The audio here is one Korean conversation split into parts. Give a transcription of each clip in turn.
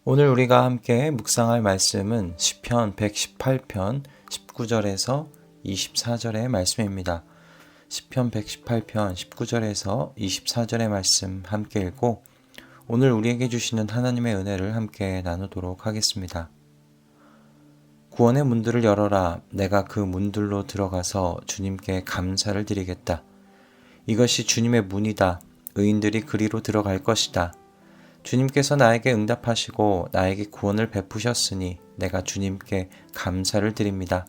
오늘 우리가 함께 묵상할 말씀은 시편 118편 19절에서 24절의 말씀입니다. 시편 118편 19절에서 24절의 말씀 함께 읽고 오늘 우리에게 주시는 하나님의 은혜를 함께 나누도록 하겠습니다. 구원의 문들을 열어라. 내가 그 문들로 들어가서 주님께 감사를 드리겠다. 이것이 주님의 문이다. 의인들이 그리로 들어갈 것이다. 주님께서 나에게 응답하시고 나에게 구원을 베푸셨으니 내가 주님께 감사를 드립니다.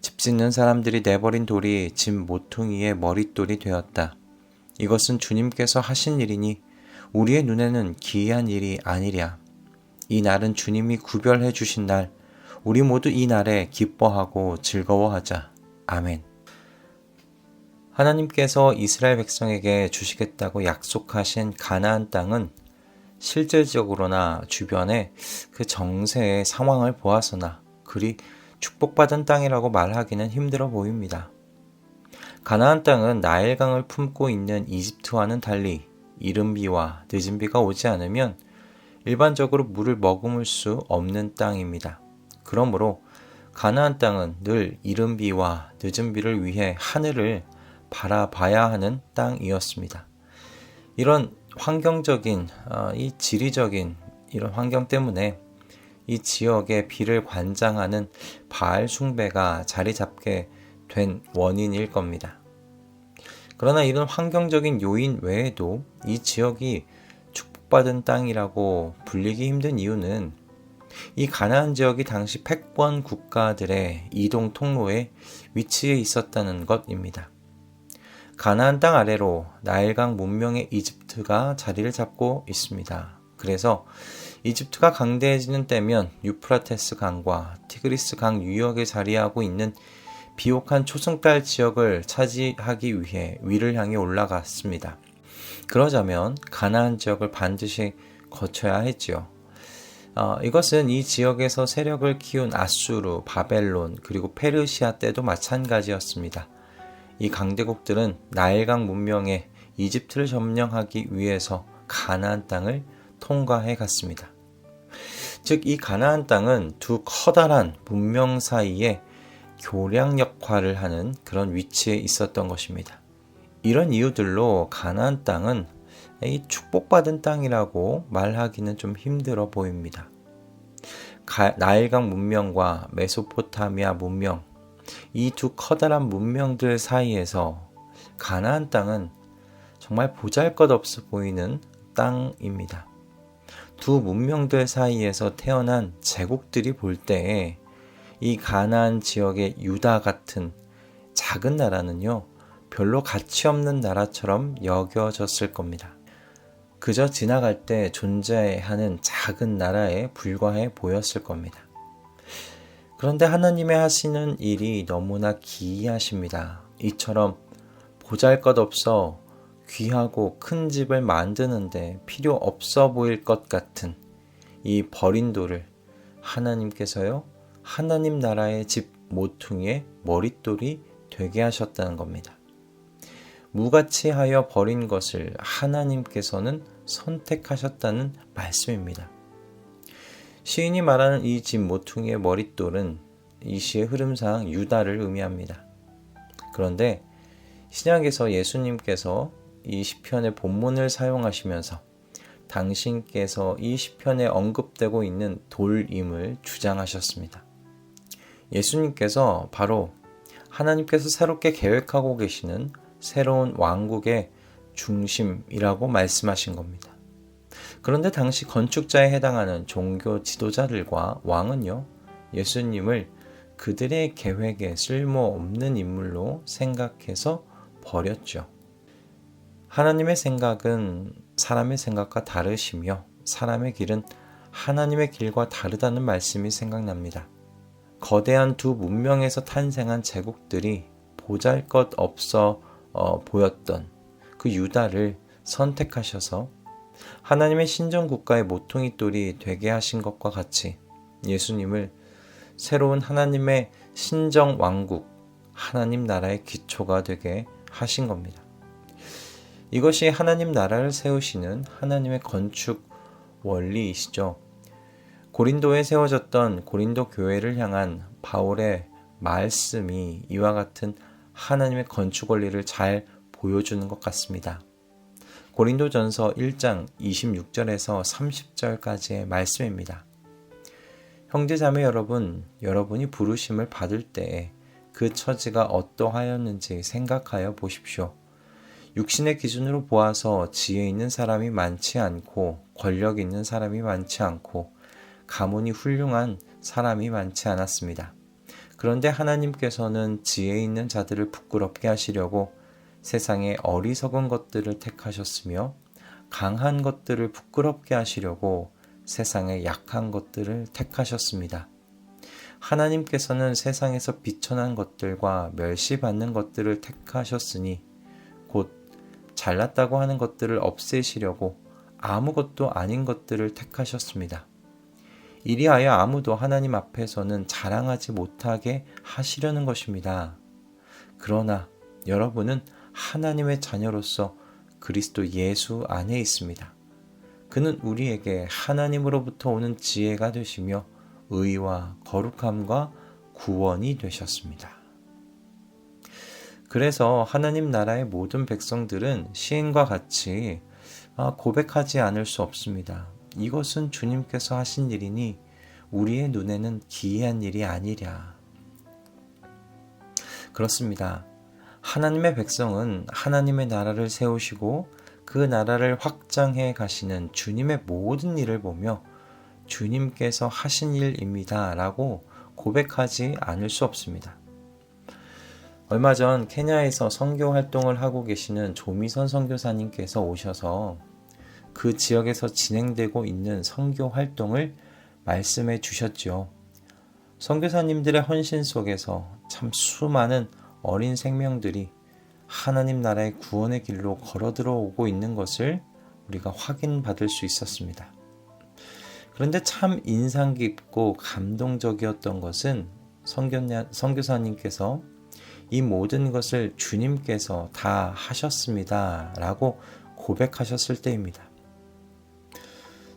집 짓는 사람들이 내버린 돌이 집 모퉁이의 머릿돌이 되었다. 이것은 주님께서 하신 일이니 우리의 눈에는 기이한 일이 아니랴. 이 날은 주님이 구별해 주신 날, 우리 모두 이 날에 기뻐하고 즐거워하자. 아멘. 하나님께서 이스라엘 백성에게 주시겠다고 약속하신 가나안 땅은 실질적으로나 주변의 그 정세의 상황을 보아서나 그리 축복받은 땅이라고 말하기는 힘들어 보입니다. 가나안 땅은 나일강을 품고 있는 이집트와는 달리 이른 비와 늦은 비가 오지 않으면 일반적으로 물을 머금을 수 없는 땅입니다. 그러므로 가나안 땅은 늘 이른 비와 늦은 비를 위해 하늘을 바라봐야 하는 땅이었습니다. 이런 환경적인, 이 지리적인 이런 환경 때문에 이 지역의 비를 관장하는 바알 숭배가 자리 잡게 된 원인일 겁니다. 그러나 이런 환경적인 요인 외에도 이 지역이 축복받은 땅이라고 불리기 힘든 이유는 이 가나안 지역이 당시 패권 국가들의 이동 통로에 위치해 있었다는 것입니다. 가나안 땅 아래로 나일강 문명의 이집트가 자리를 잡고 있습니다. 그래서 이집트가 강대해지는 때면 유프라테스 강과 티그리스 강 유역에 자리하고 있는 비옥한 초승달 지역을 차지하기 위해 위를 향해 올라갔습니다. 그러자면 가나안 지역을 반드시 거쳐야 했지요. 이것은 이 지역에서 세력을 키운 아수르, 바벨론, 그리고 페르시아 때도 마찬가지였습니다. 이 강대국들은 나일강 문명의 이집트를 점령하기 위해서 가나안 땅을 통과해 갔습니다. 즉, 이 가나안 땅은 두 커다란 문명 사이에 교량 역할을 하는 그런 위치에 있었던 것입니다. 이런 이유들로 가나안 땅은 이 축복받은 땅이라고 말하기는 좀 힘들어 보입니다. 나일강 문명과 메소포타미아 문명, 이 두 커다란 문명들 사이에서 가나안 땅은 정말 보잘것없어 보이는 땅입니다. 두 문명들 사이에서 태어난 제국들이 볼 때에 이 가나안 지역의 유다 같은 작은 나라는요, 별로 가치 없는 나라처럼 여겨졌을 겁니다. 그저 지나갈 때 존재하는 작은 나라에 불과해 보였을 겁니다. 그런데 하나님의 하시는 일이 너무나 기이하십니다. 이처럼 보잘것없어 귀하고 큰 집을 만드는데 필요 없어 보일 것 같은 이 버린 돌을 하나님께서요, 하나님 나라의 집 모퉁이의 머릿돌이 되게 하셨다는 겁니다. 무가치 하여 버린 것을 하나님께서는 선택하셨다는 말씀입니다. 시인이 말하는 이 집 모퉁이의 머릿돌은 이 시의 흐름상 유다를 의미합니다. 그런데 신약에서 예수님께서 이 시편의 본문을 사용하시면서 당신께서 이 시편에 언급되고 있는 돌임을 주장하셨습니다. 예수님께서 바로 하나님께서 새롭게 계획하고 계시는 새로운 왕국의 중심이라고 말씀하신 겁니다. 그런데 당시 건축자에 해당하는 종교 지도자들과 왕은요, 예수님을 그들의 계획에 쓸모없는 인물로 생각해서 버렸죠. 하나님의 생각은 사람의 생각과 다르시며 사람의 길은 하나님의 길과 다르다는 말씀이 생각납니다. 거대한 두 문명에서 탄생한 제국들이 보잘것없어 보였던 그 유다를 선택하셔서 하나님의 신정국가의 모퉁이돌이 되게 하신 것과 같이 예수님을 새로운 하나님의 신정왕국, 하나님 나라의 기초가 되게 하신 겁니다. 이것이 하나님 나라를 세우시는 하나님의 건축 원리이시죠. 고린도에 세워졌던 고린도 교회를 향한 바울의 말씀이 이와 같은 하나님의 건축 원리를 잘 보여주는 것 같습니다. 고린도전서 1장 26절에서 30절까지의 말씀입니다. 형제자매 여러분, 여러분이 부르심을 받을 때에 그 처지가 어떠하였는지 생각하여 보십시오. 육신의 기준으로 보아서 지혜 있는 사람이 많지 않고 권력 있는 사람이 많지 않고 가문이 훌륭한 사람이 많지 않았습니다. 그런데 하나님께서는 지혜 있는 자들을 부끄럽게 하시려고 세상의 어리석은 것들을 택하셨으며 강한 것들을 부끄럽게 하시려고 세상의 약한 것들을 택하셨습니다. 하나님께서는 세상에서 비천한 것들과 멸시받는 것들을 택하셨으니 곧 잘났다고 하는 것들을 없애시려고 아무것도 아닌 것들을 택하셨습니다. 이리하여 아무도 하나님 앞에서는 자랑하지 못하게 하시려는 것입니다. 그러나 여러분은 하나님의 자녀로서 그리스도 예수 안에 있습니다. 그는 우리에게 하나님으로부터 오는 지혜가 되시며 의와 거룩함과 구원이 되셨습니다. 그래서 하나님 나라의 모든 백성들은 시인과 같이 고백하지 않을 수 없습니다. 이것은 주님께서 하신 일이니 우리의 눈에는 기이한 일이 아니랴. 그렇습니다. 하나님의 백성은 하나님의 나라를 세우시고 그 나라를 확장해 가시는 주님의 모든 일을 보며 주님께서 하신 일입니다 라고 고백하지 않을 수 없습니다. 얼마 전 케냐에서 선교 활동을 하고 계시는 조미선 선교사님께서 오셔서 그 지역에서 진행되고 있는 선교 활동을 말씀해 주셨지요. 선교사님들의 헌신 속에서 참 수많은 어린 생명들이 하나님 나라의 구원의 길로 걸어 들어오고 있는 것을 우리가 확인받을 수 있었습니다. 그런데 참 인상 깊고 감동적이었던 것은 선교사님께서 이 모든 것을 주님께서 다 하셨습니다 라고 고백하셨을 때입니다.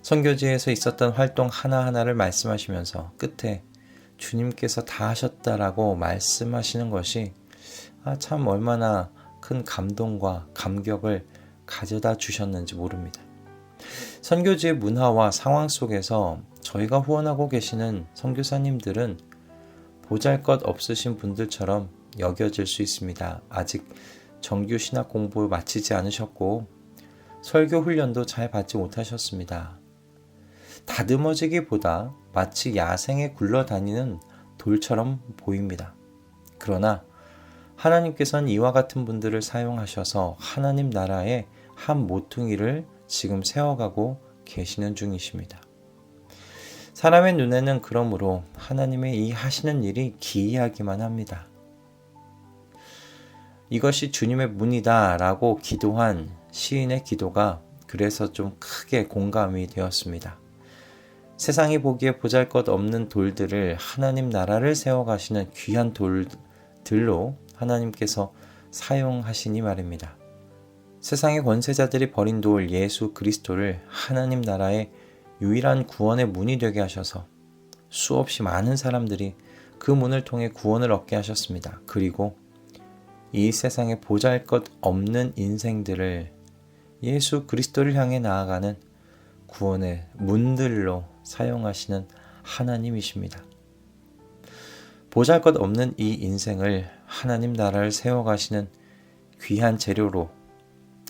선교지에서 있었던 활동 하나하나를 말씀하시면서 끝에 주님께서 다 하셨다라고 말씀하시는 것이 참 얼마나 큰 감동과 감격을 가져다 주셨는지 모릅니다. 선교지의 문화와 상황 속에서 저희가 후원하고 계시는 선교사님들은 보잘것 없으신 분들처럼 여겨질 수 있습니다. 아직 정규 신학 공부 마치지 않으셨고 설교 훈련도 잘 받지 못하셨습니다. 다듬어지기보다 마치 야생에 굴러다니는 돌처럼 보입니다. 그러나 하나님께서는 이와 같은 분들을 사용하셔서 하나님 나라의 한 모퉁이를 지금 세워가고 계시는 중이십니다. 사람의 눈에는 그러므로 하나님의 이 하시는 일이 기이하기만 합니다. 이것이 주님의 문이다 라고 기도한 시인의 기도가 그래서 좀 크게 공감이 되었습니다. 세상이 보기에 보잘것없는 돌들을 하나님 나라를 세워가시는 귀한 돌들로 하나님께서 사용하시니 말입니다. 세상의 권세자들이 버린 돌 예수 그리스도를 하나님 나라의 유일한 구원의 문이 되게 하셔서 수없이 많은 사람들이 그 문을 통해 구원을 얻게 하셨습니다. 그리고 이 세상에 보잘것없는 인생들을 예수 그리스도를 향해 나아가는 구원의 문들로 사용하시는 하나님이십니다. 보잘것없는 이 인생을 하나님 나라를 세워가시는 귀한 재료로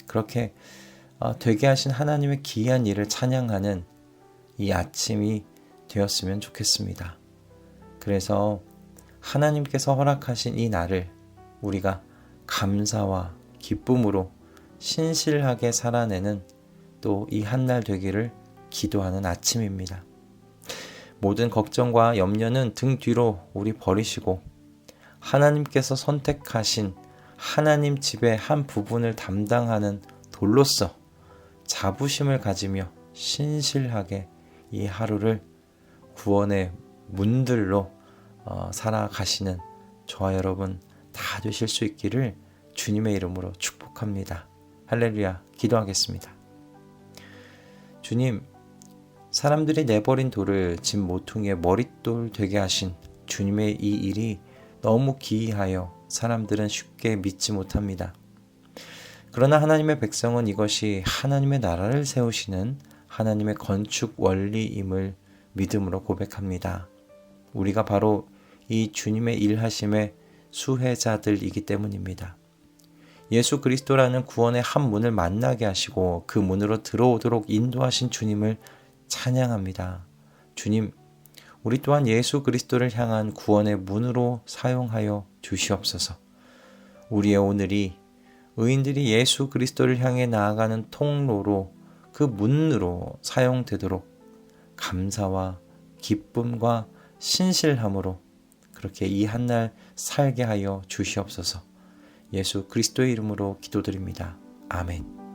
그렇게 되게 하신 하나님의 기이한 일을 찬양하는 이 아침이 되었으면 좋겠습니다. 그래서 하나님께서 허락하신 이 날을 우리가 감사와 기쁨으로 신실하게 살아내는 또 이 한날 되기를 기도하는 아침입니다. 모든 걱정과 염려는 등 뒤로 우리 버리시고 하나님께서 선택하신 하나님 집의 한 부분을 담당하는 돌로서 자부심을 가지며 신실하게 이 하루를 구원의 문들로 살아가시는 저와 여러분 다 되실 수 있기를 주님의 이름으로 축복합니다. 할렐루야. 기도하겠습니다. 주님, 사람들이 내버린 돌을 집 모퉁이의 머릿돌 되게 하신 주님의 이 일이 너무 기이하여 사람들은 쉽게 믿지 못합니다. 그러나 하나님의 백성은 이것이 하나님의 나라를 세우시는 하나님의 건축 원리임을 믿음으로 고백합니다. 우리가 바로 이 주님의 일하심의 수혜자들이기 때문입니다. 예수 그리스도라는 구원의 한 문을 만나게 하시고 그 문으로 들어오도록 인도하신 주님을 찬양합니다. 주님, 우리 또한 예수 그리스도를 향한 구원의 문으로 사용하여 주시옵소서. 우리의 오늘이 의인들이 예수 그리스도를 향해 나아가는 통로로 그 문으로 사용되도록 감사와 기쁨과 신실함으로 그렇게 이 한날 살게 하여 주시옵소서. 예수 그리스도의 이름으로 기도드립니다. 아멘.